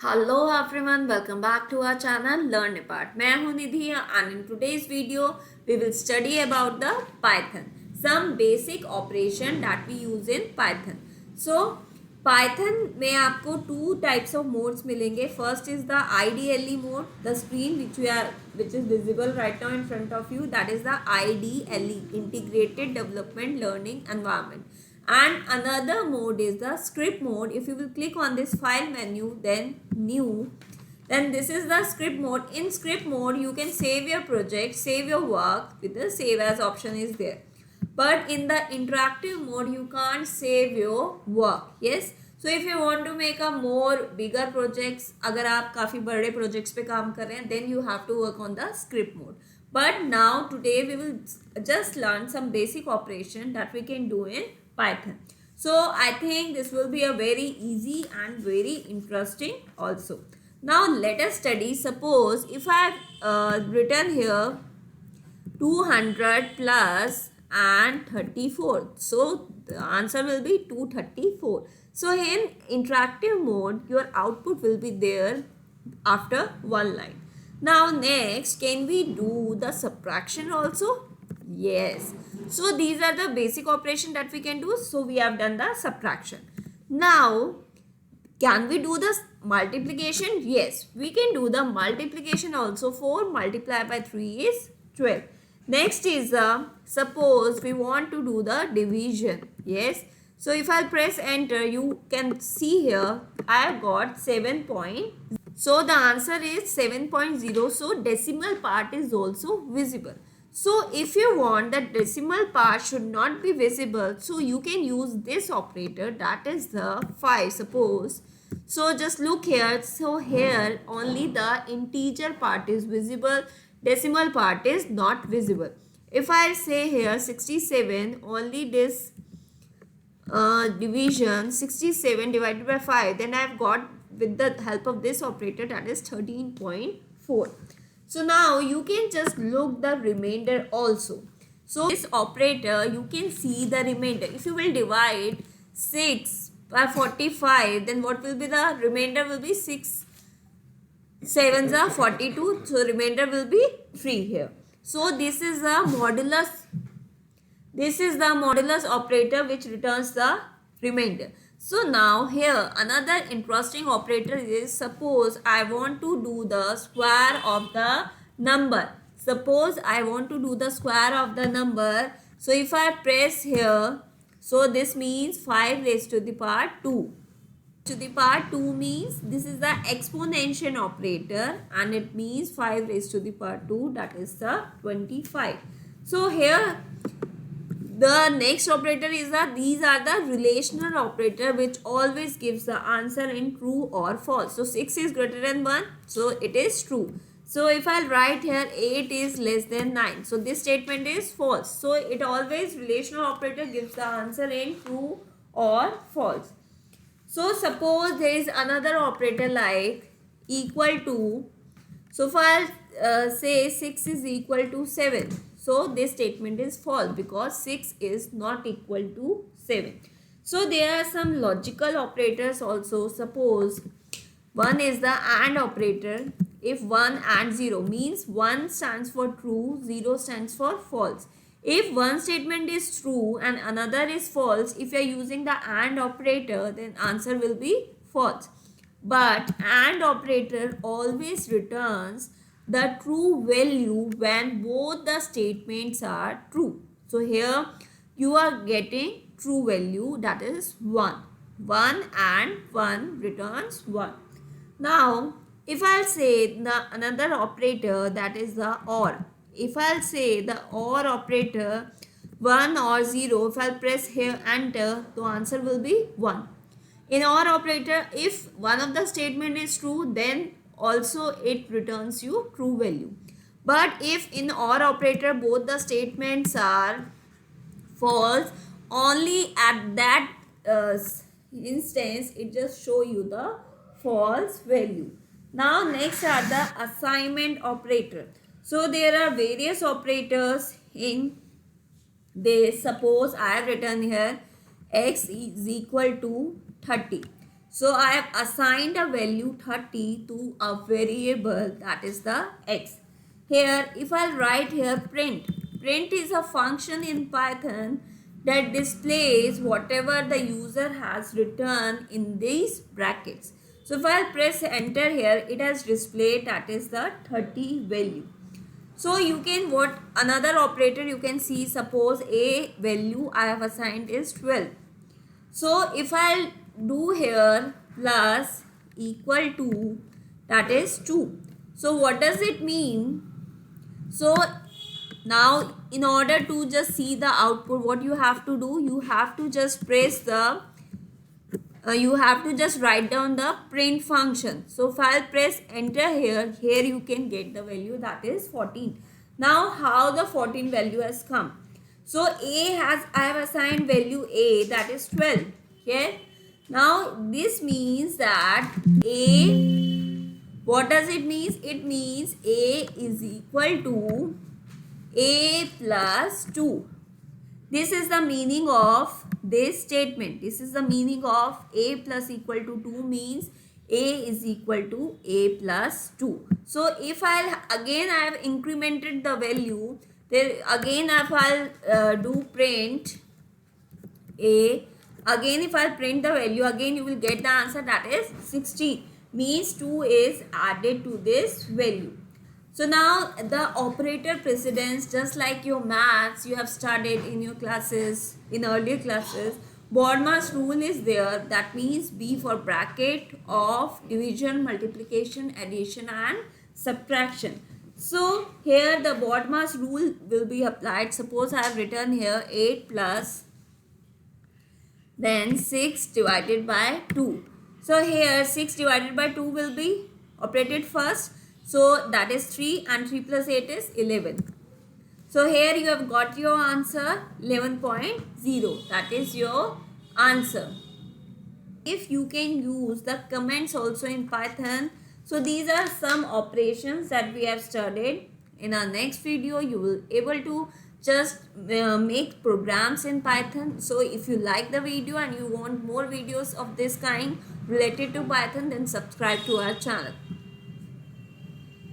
Hello everyone, welcome back to our channel Learn Apart. मैं हूं निधि and in today's video we will study about the Python, some basic operation that we use in Python. So Python में आपको two types of modes मिलेंगे. First is the IDLE mode, the screen which is visible right now in front of you. That is the IDLE, Integrated Development Learning Environment. And another mode is the script mode. If you will click on this file menu, then new, then this is the script mode. In script mode you can save your project, save your work with the save as option is there, but in the interactive mode you can't save your work. Yes, so if you want to make a more bigger projects, अगर आप काफ़ी बड़े projects पे काम कर रहे हैं, then you have to work on the script mode. But now today we will just learn some basic operation that we can do in Python. So I think this will be a very easy and very interesting also. Now let us study. Suppose if I have written here 200 plus and 34. So the answer will be 234. So in interactive mode, your output will be there after one line. Now next, can we do the subtraction also? Yes. So these are the basic operation that we can do. So we have done the subtraction. Now can we do the multiplication? Yes, we can do the multiplication also. 4 multiplied by 3 is 12. Next is suppose we want to do the division. Yes. So if I press enter, you can see here I have got 7 point. So the answer is 7.0. So decimal part is also visible. So if you want that decimal part should not be visible, so you can use this operator, that is the 5. Suppose, so just look here. So here only the integer part is visible, decimal part is not visible. If I say here 67, only this division 67 divided by 5, then I have got with the help of this operator, that is 13.4. So now you can just look the remainder also. So this operator you can see the remainder. If you will divide 6 by 45, then what will be the remainder will be 6 7s are 42. So remainder will be 3 here. So this is the modulus. This is the modulus operator which returns the remainder. So now here another interesting operator is, suppose I want to do the square of the number. Suppose I want to do the square of the number. So if I press here, so this means 5 raised to the power 2. To the power 2 means this is the exponential operator and it means 5 raised to the power 2, that is the 25. So here the next operator is that these are the relational operator which always gives the answer in true or false. So 6 is greater than 1, so it is true. So if I write here 8 is less than 9, so this statement is false. So it always relational operator gives the answer in true or false. So suppose there is another operator like equal to. So if I say 6 is equal to 7. So this statement is false because 6 is not equal to 7. So there are some logical operators also. Suppose one is the AND operator. If 1 and 0 means 1 stands for true, 0 stands for false. If one statement is true and another is false, if you are using the AND operator, then answer will be false. But AND operator always returns the true value when both the statements are true. So here you are getting true value, that is 1. 1 and 1 returns 1. Now if I'll say the another operator, that is the OR. If I'll say the OR operator 1 or 0, if I'll press here enter, the answer will be 1. In OR operator, if one of the statement is true, then also it returns you true value. But if in OR operator both the statements are false, only at that instance it just show you the false value. Now next are the assignment operator. So there are various operators in this. Suppose I have written here x is equal to 30. So I have assigned a value 30 to a variable, that is the x. Here if I write here print, print is a function in Python that displays whatever the user has written in these brackets. So if I press enter here, it has displayed that is the 30 value. So you can, what another operator you can see, suppose a value I have assigned is 12. So if I do here plus equal to, that is 2. So what does it mean? So now in order to just see the output, what you have to do, you have to just press the you have to just write down the print function. So if I press enter here, you can get the value, that is 14. Now how the 14 value has come? So I have assigned value a, that is 12. Okay. Now this means that a, what does it mean? It means a is equal to a plus 2. This is the meaning of this statement. This is the meaning of a plus equal to 2 means a is equal to a plus 2. So if I have incremented the value, then again if I'll do print a, again if I print the value, again you will get the answer, that is 16, means 2 is added to this value. So now the operator precedence, just like your maths you have studied in your classes, in earlier classes, BODMAS rule is there. That means B for bracket of division, multiplication, addition and subtraction. So here the BODMAS rule will be applied. Suppose I have written here 8 plus then 6 divided by 2. So here 6 divided by 2 will be operated first. So that is 3 and 3 plus 8 is 11. So here you have got your answer 11.0. That is your answer. If you can use the comments also in Python. So these are some operations that we have studied. In our next video you will able to just make programs in Python. So if you like the video and you want more videos of this kind related to Python, then subscribe to our channel.